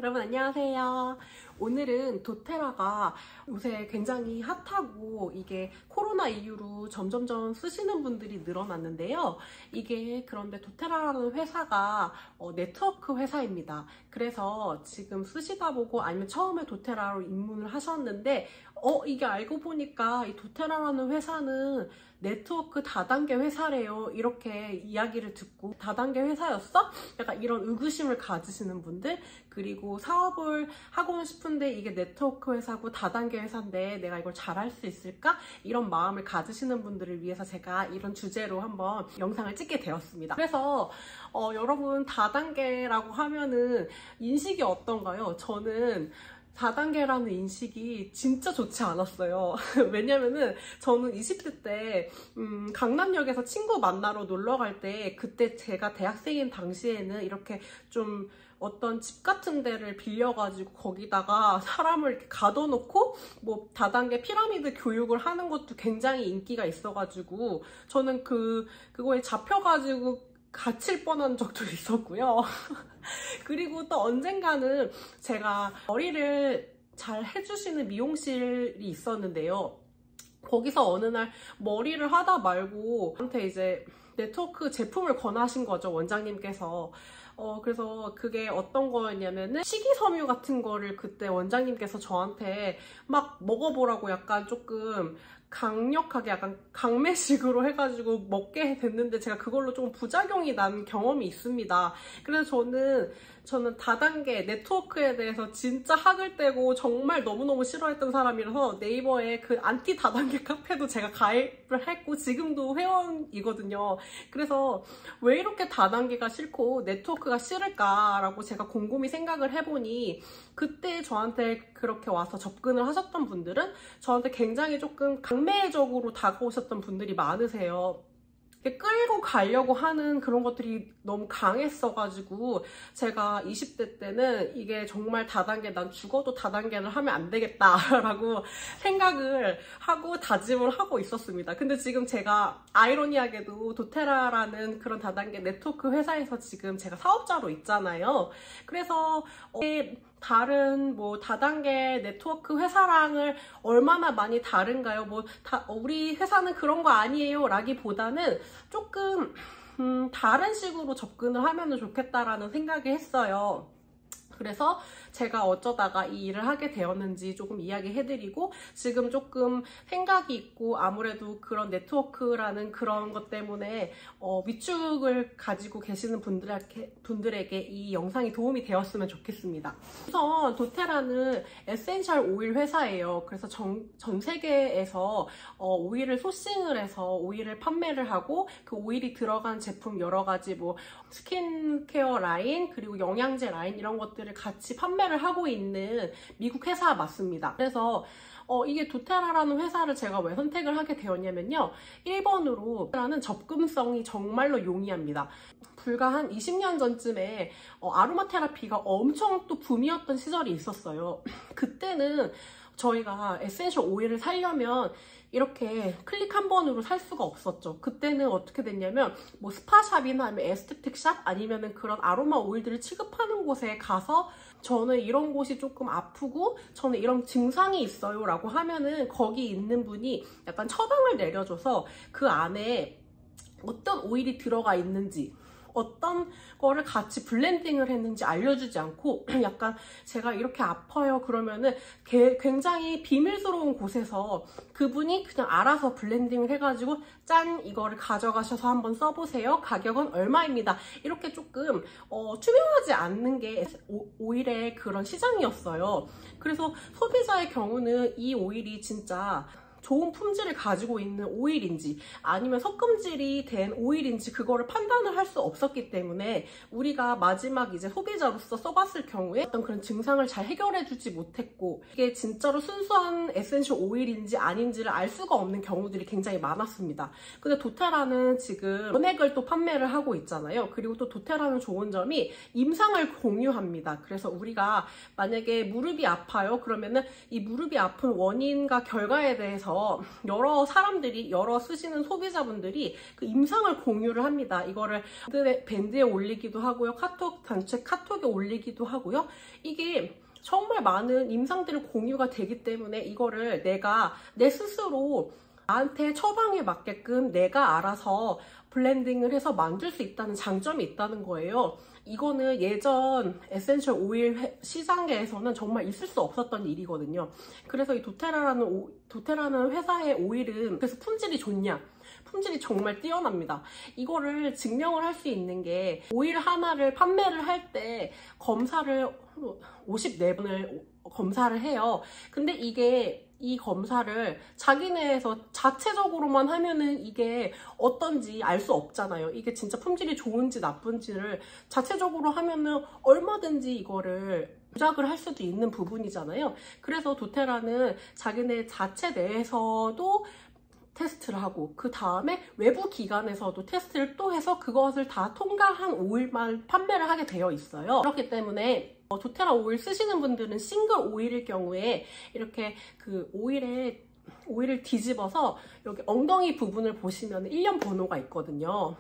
여러분 안녕하세요. 오늘은 도테라가 요새 굉장히 핫하고 이게 코로나 이후로 점점점 쓰시는 분들이 늘어났는데요. 이게 그런데 도테라라는 회사가 네트워크 회사입니다. 그래서 지금 쓰시다 보고 아니면 처음에 도테라로 입문을 하셨는데 이게 알고 보니까 이 도테라라는 회사는 네트워크 다단계 회사래요. 이렇게 이야기를 듣고 다단계 회사였어? 약간 이런 의구심을 가지시는 분들, 그리고 사업을 하고는 싶은데 이게 네트워크 회사고 다단계 회사인데 내가 이걸 잘할 수 있을까? 이런 마음을 가지시는 분들을 위해서 제가 이런 주제로 한번 영상을 찍게 되었습니다. 그래서 여러분 다단계라고 하면은 인식이 어떤가요? 저는 4단계라는 인식이 진짜 좋지 않았어요. 왜냐면은 저는 20대 때 강남역에서 친구 만나러 놀러 갈 때, 그때 제가 대학생인 당시에는 이렇게 좀 어떤 집 같은 데를 빌려가지고 거기다가 사람을 이렇게 가둬놓고 뭐 다단계 피라미드 교육을 하는 것도 굉장히 인기가 있어가지고 저는 그거에 잡혀가지고 갇힐 뻔한 적도 있었고요. 그리고 또 언젠가는 제가 머리를 잘 해주시는 미용실이 있었는데요. 거기서 어느 날 머리를 하다 말고 저한테 이제 네트워크 제품을 권하신 거죠, 원장님께서. 그래서 그게 어떤 거였냐면은 식이섬유 같은 거를 그때 원장님께서 저한테 막 먹어보라고 약간 조금 강력하게 약간 강매식으로 해가지고 먹게 됐는데 제가 그걸로 좀 부작용이 난 경험이 있습니다. 그래서 저는 다단계 네트워크에 대해서 진짜 학을 떼고 정말 너무너무 싫어했던 사람이라서 네이버에 그 안티 다단계 카페도 제가 가입을 했고 지금도 회원이거든요. 그래서 왜 이렇게 다단계가 싫고 네트워크가 싫을까라고 제가 곰곰이 생각을 해보니, 그때 저한테 그렇게 와서 접근을 하셨던 분들은 저한테 굉장히 조금 강매적으로 다가오셨던 분들이 많으세요. 끌고 가려고 하는 그런 것들이 너무 강했어가지고 제가 20대 때는 이게 정말 다단계, 난 죽어도 다단계를 하면 안 되겠다라고 생각을 하고 다짐을 하고 있었습니다. 근데 지금 제가 아이러니하게도 도테라라는 그런 다단계 네트워크 회사에서 지금 제가 사업자로 있잖아요. 그래서 다른 뭐 다단계 네트워크 회사랑을 얼마나 많이 다른가요? 우리 회사는 그런 거 아니에요 라기보다는 조금 다른 식으로 접근을 하면 좋겠다라는 생각을 했어요. 그래서 제가 어쩌다가 이 일을 하게 되었는지 조금 이야기해드리고, 지금 조금 생각이 있고 아무래도 그런 네트워크라는 그런 것 때문에 위축을 가지고 계시는 분들에게 이 영상이 도움이 되었으면 좋겠습니다. 우선 도테라는 에센셜 오일 회사예요. 그래서 전 세계에서 오일을 소싱을 해서 오일을 판매를 하고, 그 오일이 들어간 제품 여러 가지 뭐 스킨케어 라인 그리고 영양제 라인 이런 것들을 같이 판매를 하고 있는 미국 회사 맞습니다. 그래서 이게 도테라라는 회사를 제가 왜 선택을 하게 되었냐면요. 1번으로 도테라는 접근성이 정말로 용이합니다. 불과 한 20년 전쯤에 아로마 테라피가 엄청 또 붐이었던 시절이 있었어요. 그때는 저희가 에센셜 오일을 사려면 이렇게 클릭 한 번으로 살 수가 없었죠. 그때는 어떻게 됐냐면 뭐 스파샵이나 아니면 에스테틱샵 아니면은 그런 아로마 오일들을 취급하는 곳에 가서 저는 이런 곳이 조금 아프고 저는 이런 증상이 있어요 라고 하면은 거기 있는 분이 약간 처방을 내려줘서 그 안에 어떤 오일이 들어가 있는지, 어떤 거를 같이 블렌딩을 했는지 알려주지 않고 약간 제가 이렇게 아파요 그러면은 굉장히 비밀스러운 곳에서 그분이 그냥 알아서 블렌딩을 해가지고 짠, 이거를 가져가셔서 한번 써보세요, 가격은 얼마입니다, 이렇게 조금 투명하지 않는 게 오일의 그런 시장이었어요. 그래서 소비자의 경우는 이 오일이 진짜 좋은 품질을 가지고 있는 오일인지 아니면 섞음질이 된 오일인지 그거를 판단을 할 수 없었기 때문에 우리가 마지막 이제 소비자로서 써봤을 경우에 어떤 그런 증상을 잘 해결해주지 못했고, 이게 진짜로 순수한 에센셜 오일인지 아닌지를 알 수가 없는 경우들이 굉장히 많았습니다. 근데 도테라는 지금 원액을 또 판매를 하고 있잖아요. 그리고 또 도테라는 좋은 점이 임상을 공유합니다. 그래서 우리가 만약에 무릎이 아파요 그러면은 이 무릎이 아픈 원인과 결과에 대해서 내에서 여러 사람들이, 여러 쓰시는 소비자분들이 그 임상을 공유를 합니다. 이거를 밴드에 올리기도 하고요. 단체 카톡에 올리기도 하고요. 이게 정말 많은 임상들을 공유가 되기 때문에 이거를 내가 내 스스로 나한테 처방에 맞게끔 내가 알아서 블렌딩을 해서 만들 수 있다는 장점이 있다는 거예요. 이거는 예전 에센셜 오일 시장에서는 정말 있을 수 없었던 일이거든요. 그래서 이 도테라는 회사의 오일은 그래서 품질이 좋냐? 품질이 정말 뛰어납니다. 이거를 증명을 할 수 있는 게 오일 하나를 판매를 할 때 검사를 54번을 검사를 해요. 근데 이 검사를 자기네에서 자체적으로만 하면은 이게 어떤지 알 수 없잖아요. 이게 진짜 품질이 좋은지 나쁜지를 자체적으로 하면은 얼마든지 이거를 조작을 할 수도 있는 부분이잖아요. 그래서 도테라는 자기네 자체 내에서도 테스트를 하고 그 다음에 외부 기관에서도 테스트를 또 해서 그것을 다 통과한 오일만 판매를 하게 되어 있어요. 그렇기 때문에 도테라 오일 쓰시는 분들은 싱글 오일일 경우에 이렇게 그 오일을 뒤집어서 여기 엉덩이 부분을 보시면 1년 번호가 있거든요.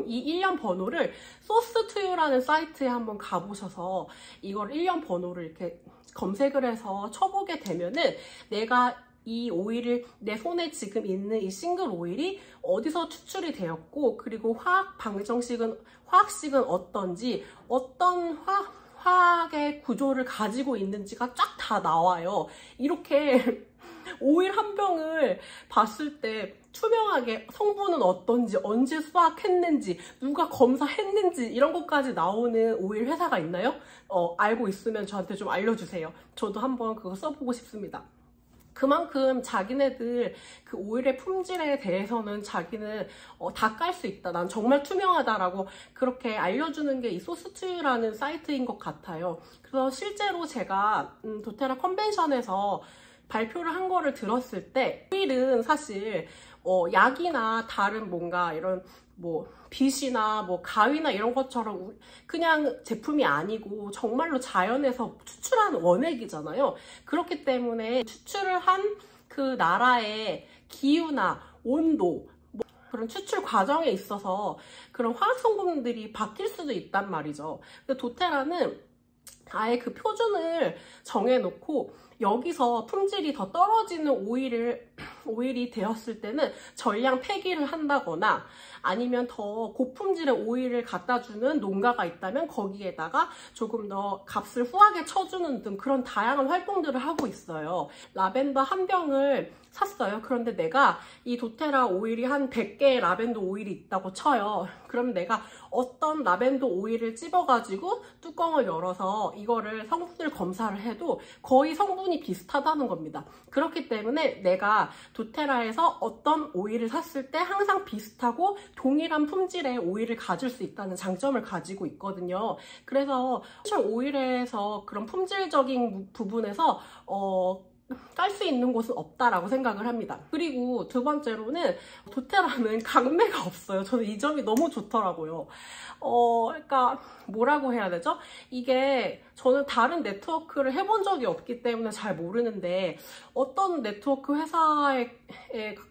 이 1년 번호를 소스2유라는 사이트에 한번 가보셔서 이걸 1년 번호를 이렇게 검색을 해서 쳐보게 되면은 내가 이 오일을 내 손에 지금 있는 이 싱글 오일이 어디서 추출이 되었고 그리고 화학식은 어떤지 어떤 화학의 구조를 가지고 있는지가 쫙 다 나와요. 이렇게 오일 한 병을 봤을 때 투명하게 성분은 어떤지, 언제 수확했는지, 누가 검사했는지 이런 것까지 나오는 오일 회사가 있나요? 알고 있으면 저한테 좀 알려주세요. 저도 한번 그거 써보고 싶습니다. 그만큼 자기네들 그 오일의 품질에 대해서는 자기는 다 깔 수 있다. 난 정말 투명하다라고 그렇게 알려주는 게 이 소스2유라는 사이트인 것 같아요. 그래서 실제로 제가 도테라 컨벤션에서 발표를 한 거를 들었을 때 오일은 사실 약이나 다른 뭔가 이런 뭐 빛이나 뭐 가위나 이런 것처럼 그냥 제품이 아니고 정말로 자연에서 추출한 원액이잖아요. 그렇기 때문에 추출을 한 그 나라의 기후나 온도 그런 추출 과정에 있어서 그런 화학 성분들이 바뀔 수도 있단 말이죠. 근데 도테라는 아예 그 표준을 정해놓고 여기서 품질이 더 떨어지는 오일이 되었을 때는 전량 폐기를 한다거나 아니면 더 고품질의 오일을 갖다 주는 농가가 있다면 거기에다가 조금 더 값을 후하게 쳐주는 등 그런 다양한 활동들을 하고 있어요. 라벤더 한 병을 샀어요. 그런데 내가 이 도테라 오일이 한 100개의 라벤더 오일이 있다고 쳐요. 그럼 내가 어떤 라벤더 오일을 찝어가지고 뚜껑을 열어서 이거를 성분을 검사를 해도 거의 성분이 비슷하다는 겁니다. 그렇기 때문에 내가 도테라에서 어떤 오일을 샀을 때 항상 비슷하고 동일한 품질의 오일을 가질 수 있다는 장점을 가지고 있거든요. 그래서 오일에서 그런 품질적인 부분에서 깔 수 있는 곳은 없다라고 생각을 합니다. 그리고 두 번째로는 도테라는 강매가 없어요. 저는 이 점이 너무 좋더라고요. 그러니까 뭐라고 해야 되죠? 이게 저는 다른 네트워크를 해본 적이 없기 때문에 잘 모르는데 어떤 네트워크 회사에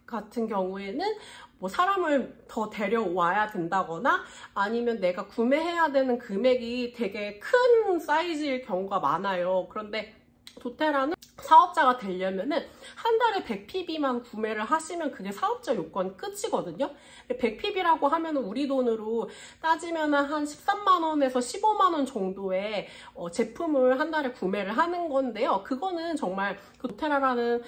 같은 경우에는 뭐 사람을 더 데려와야 된다거나 아니면 내가 구매해야 되는 금액이 되게 큰 사이즈일 경우가 많아요. 그런데 도테라는 사업자가 되려면은 한 달에 100PB만 구매를 하시면 그게 사업자 요건 끝이거든요. 100PB라고 하면 우리 돈으로 따지면 한 13만원에서 15만원 정도의 제품을 한 달에 구매를 하는 건데요. 그거는 정말 그 도테라라는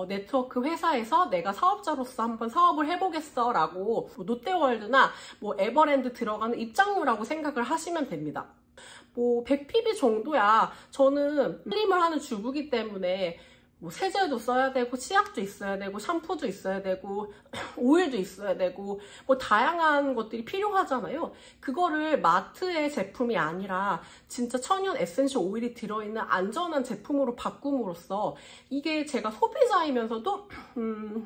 네트워크 회사에서 내가 사업자로서 한번 사업을 해보겠어 라고 롯데월드나 뭐 에버랜드 들어가는 입장료라고 생각을 하시면 됩니다. 뭐 100PB 정도야. 저는 슬림을 하는 주부기 때문에 뭐 세제도 써야 되고 치약도 있어야 되고 샴푸도 있어야 되고 오일도 있어야 되고 뭐 다양한 것들이 필요하잖아요. 그거를 마트의 제품이 아니라 진짜 천연 에센셜 오일이 들어있는 안전한 제품으로 바꿈으로써 이게 제가 소비자이면서도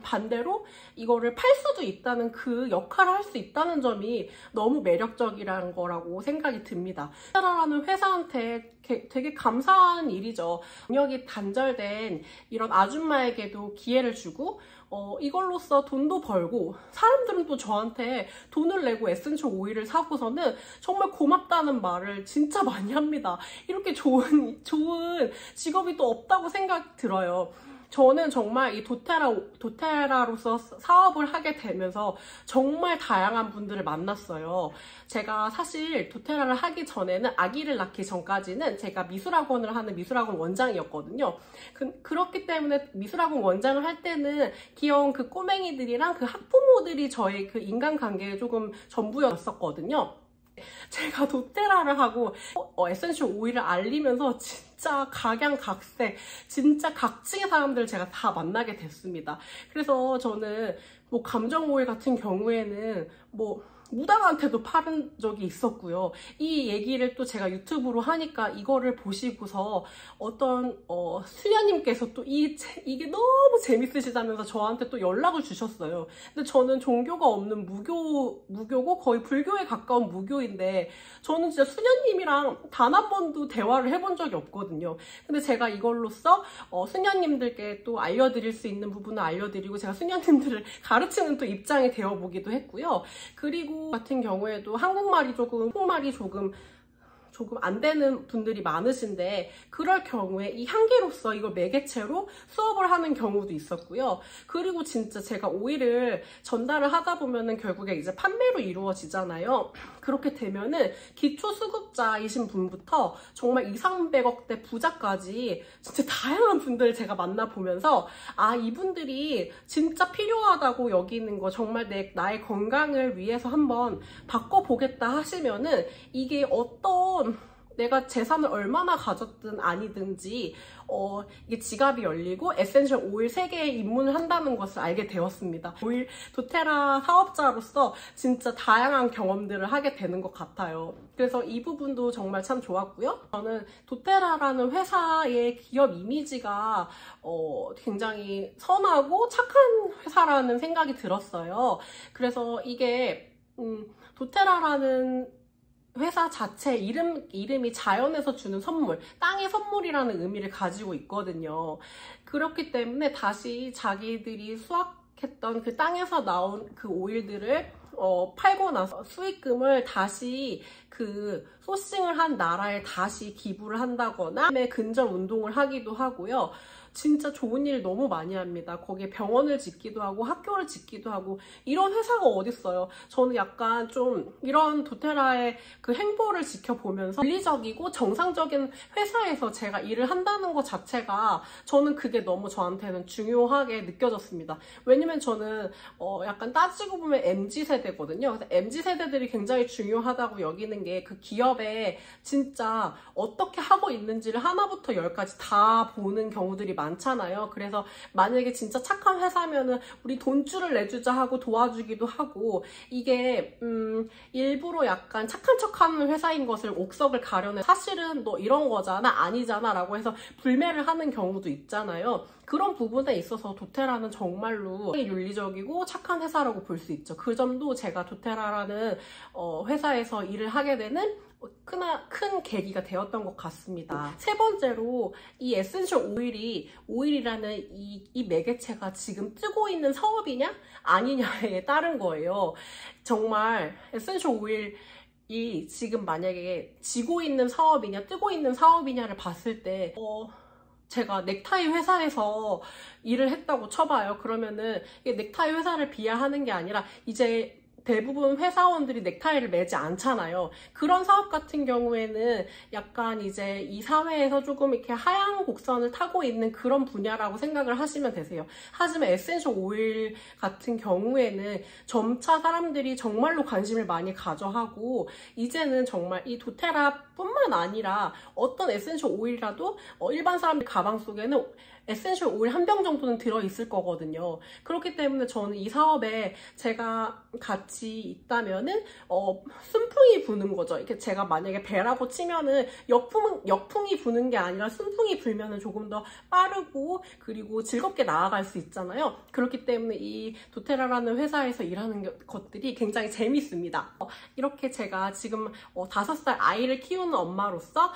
반대로 이거를 팔 수도 있다는 그 역할을 할 수 있다는 점이 너무 매력적이라는 거라고 생각이 듭니다. 도테라라는 회사한테 되게 감사한 일이죠. 경력이 단절된 이런 아줌마에게도 기회를 주고 이걸로써 돈도 벌고 사람들은 또 저한테 돈을 내고 에센셜 오일을 사고서는 정말 고맙다는 말을 진짜 많이 합니다. 이렇게 좋은 직업이 또 없다고 생각이 들어요. 저는 정말 이 도테라로서 사업을 하게 되면서 정말 다양한 분들을 만났어요. 제가 사실 도테라를 하기 전에는 아기를 낳기 전까지는 제가 미술학원을 하는 미술학원 원장이었거든요. 그렇기 때문에 미술학원 원장을 할 때는 귀여운 그 꼬맹이들이랑 그 학부모들이 저의 그 인간관계에 조금 전부였었거든요. 제가 도테라를 하고 에센셜 오일을 알리면서 진짜 각양각색, 진짜 각층의 사람들을 제가 다 만나게 됐습니다. 그래서 저는 뭐 감정 오일 같은 경우에는 뭐 무당한테도 팔은 적이 있었고요. 이 얘기를 또 제가 유튜브로 하니까 이거를 보시고서 어떤 수녀님께서 또 이게 너무 재밌으시다면서 저한테 또 연락을 주셨어요. 근데 저는 종교가 없는 무교고 거의 불교에 가까운 무교인데 저는 진짜 수녀님이랑 단 한 번도 대화를 해본 적이 없거든요. 근데 제가 이걸로써 수녀님들께 또 알려드릴 수 있는 부분을 알려드리고 제가 수녀님들을 가르치는 또 입장이 되어보기도 했고요. 그리고 같은 경우에도 한국말이 조금 안 되는 분들이 많으신데 그럴 경우에 이 향기로서 이걸 매개체로 수업을 하는 경우도 있었고요. 그리고 진짜 제가 오일을 전달을 하다 보면은 결국에 이제 판매로 이루어지잖아요. 그렇게 되면은 기초수급자이신 분부터 정말 200~300억대 부자까지 진짜 다양한 분들을 제가 만나보면서 아, 이분들이 진짜 필요하다고 여기는 거 정말 나의 건강을 위해서 한번 바꿔보겠다 하시면은 이게 어떤 내가 재산을 얼마나 가졌든 아니든지 이게 지갑이 열리고 에센셜 오일 세계에 입문을 한다는 것을 알게 되었습니다. 오일 도테라 사업자로서 진짜 다양한 경험들을 하게 되는 것 같아요. 그래서 이 부분도 정말 참 좋았고요. 저는 도테라라는 회사의 기업 이미지가 굉장히 선하고 착한 회사라는 생각이 들었어요. 그래서 이게 도테라라는 회사 자체 이름이 자연에서 주는 선물, 땅의 선물이라는 의미를 가지고 있거든요. 그렇기 때문에 다시 자기들이 수확했던 그 땅에서 나온 그 오일들을 팔고 나서 수익금을 다시 그 소싱을 한 나라에 다시 기부를 한다거나 근절 운동을 하기도 하고요. 진짜 좋은 일 너무 많이 합니다. 거기에 병원을 짓기도 하고 학교를 짓기도 하고 이런 회사가 어딨어요. 저는 약간 좀 이런 도테라의 그 행보를 지켜보면서 윤리적이고 정상적인 회사에서 제가 일을 한다는 것 자체가 저는 그게 너무 저한테는 중요하게 느껴졌습니다. 왜냐면 저는 약간 따지고 보면 MZ세대거든요. 그래서 MZ세대들이 굉장히 중요하다고 여기는 게 그 기업에 진짜 어떻게 하고 있는지를 하나부터 열까지 다 보는 경우들이 많잖아요. 그래서 만약에 진짜 착한 회사면은 우리 돈줄을 내주자 하고 도와주기도 하고 이게 일부러 약간 착한 척하는 회사인 것을 옥석을 가려내 사실은 너 이런 거잖아 아니잖아 라고 해서 불매를 하는 경우도 있잖아요. 그런 부분에 있어서 도테라는 정말로 윤리적이고 착한 회사라고 볼 수 있죠. 그 점도 제가 도테라라는 회사에서 일을 하게 되는 큰 계기가 되었던 것 같습니다. 세 번째로 이 에센셜 오일이라는 이 매개체가 지금 뜨고 있는 사업이냐 아니냐에 따른 거예요. 정말 에센셜 오일이 지금 만약에 지고 있는 사업이냐 뜨고 있는 사업이냐를 봤을 때 제가 넥타이 회사에서 일을 했다고 쳐봐요. 그러면은 이게 넥타이 회사를 비하하는 게 아니라 이제 대부분 회사원들이 넥타이를 매지 않잖아요. 그런 사업 같은 경우에는 약간 이제 이 사회에서 조금 이렇게 하향 곡선을 타고 있는 그런 분야라고 생각을 하시면 되세요. 하지만 에센셜 오일 같은 경우에는 점차 사람들이 정말로 관심을 많이 가져하고 이제는 정말 이 도테라뿐만 아니라 어떤 에센셜 오일이라도 일반 사람들 가방 속에는 에센셜 오일 한 병 정도는 들어있을 거거든요. 그렇기 때문에 저는 이 사업에 제가 같이 있다면은 순풍이 부는 거죠. 이렇게 제가 만약에 배라고 치면은 역풍이 부는 게 아니라 순풍이 불면은 조금 더 빠르고 그리고 즐겁게 나아갈 수 있잖아요. 그렇기 때문에 이 도테라라는 회사에서 일하는 것들이 굉장히 재밌습니다. 이렇게 제가 지금 5살 아이를 키우는 키우는 엄마로서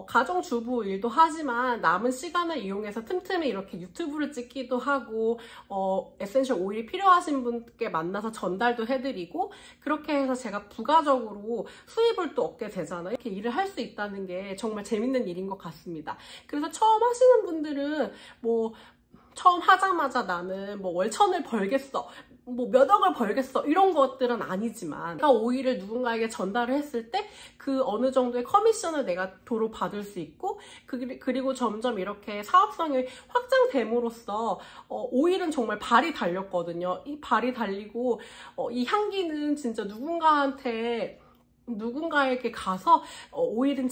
가정주부 일도 하지만 남은 시간을 이용해서 틈틈이 이렇게 유튜브를 찍기도 하고 에센셜 오일이 필요하신 분께 만나서 전달도 해드리고 그렇게 해서 제가 부가적으로 수입을 또 얻게 되잖아요. 이렇게 일을 할 수 있다는 게 정말 재밌는 일인 것 같습니다. 그래서 처음 하시는 분들은 처음 하자마자 나는 월 1,000을 벌겠어, 몇 억을 벌겠어, 이런 것들은 아니지만 내가 오일을 누군가에게 전달을 했을 때 그 어느 정도의 커미션을 내가 도로 받을 수 있고 그리고 점점 이렇게 사업성이 확장됨으로써 오일은 정말 발이 달렸거든요. 이 발이 달리고 이 향기는 진짜 누군가에게 가서 오일은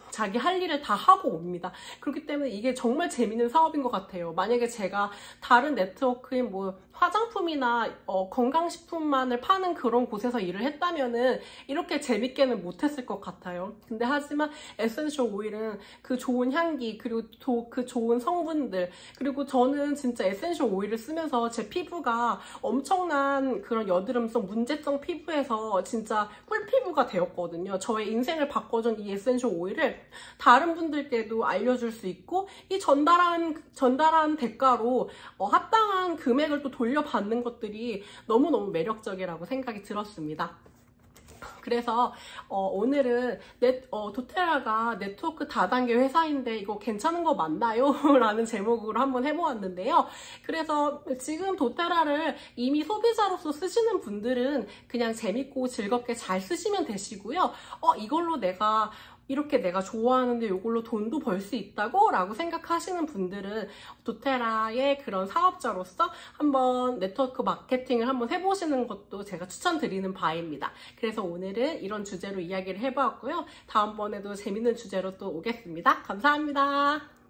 자기 할 일을 다 하고 옵니다. 그렇기 때문에 이게 정말 재밌는 사업인 것 같아요. 만약에 제가 다른 네트워크인 화장품이나 건강식품만을 파는 그런 곳에서 일을 했다면은 이렇게 재밌게는 못했을 것 같아요. 근데 하지만 에센셜 오일은 그 좋은 향기 그리고 그 좋은 성분들, 그리고 저는 진짜 에센셜 오일을 쓰면서 제 피부가 엄청난 그런 여드름성 문제성 피부에서 진짜 꿀피부가 되었거든요. 저의 인생을 바꿔준 이 에센셜 오일을 다른 분들께도 알려줄 수 있고 이 전달한 대가로 합당한 금액을 또 돌려받는 것들이 너무너무 매력적이라고 생각이 들었습니다. 그래서 오늘은 도테라가 네트워크 다단계 회사인데 이거 괜찮은 거 맞나요? 라는 제목으로 한번 해보았는데요. 그래서 지금 도테라를 이미 소비자로서 쓰시는 분들은 그냥 재밌고 즐겁게 잘 쓰시면 되시고요. 이걸로 이렇게 내가 좋아하는데 이걸로 돈도 벌 수 있다고? 라고 생각하시는 분들은 도테라의 그런 사업자로서 한번 네트워크 마케팅을 한번 해보시는 것도 제가 추천드리는 바입니다. 그래서 오늘은 이런 주제로 이야기를 해보았고요. 다음번에도 재밌는 주제로 또 오겠습니다. 감사합니다.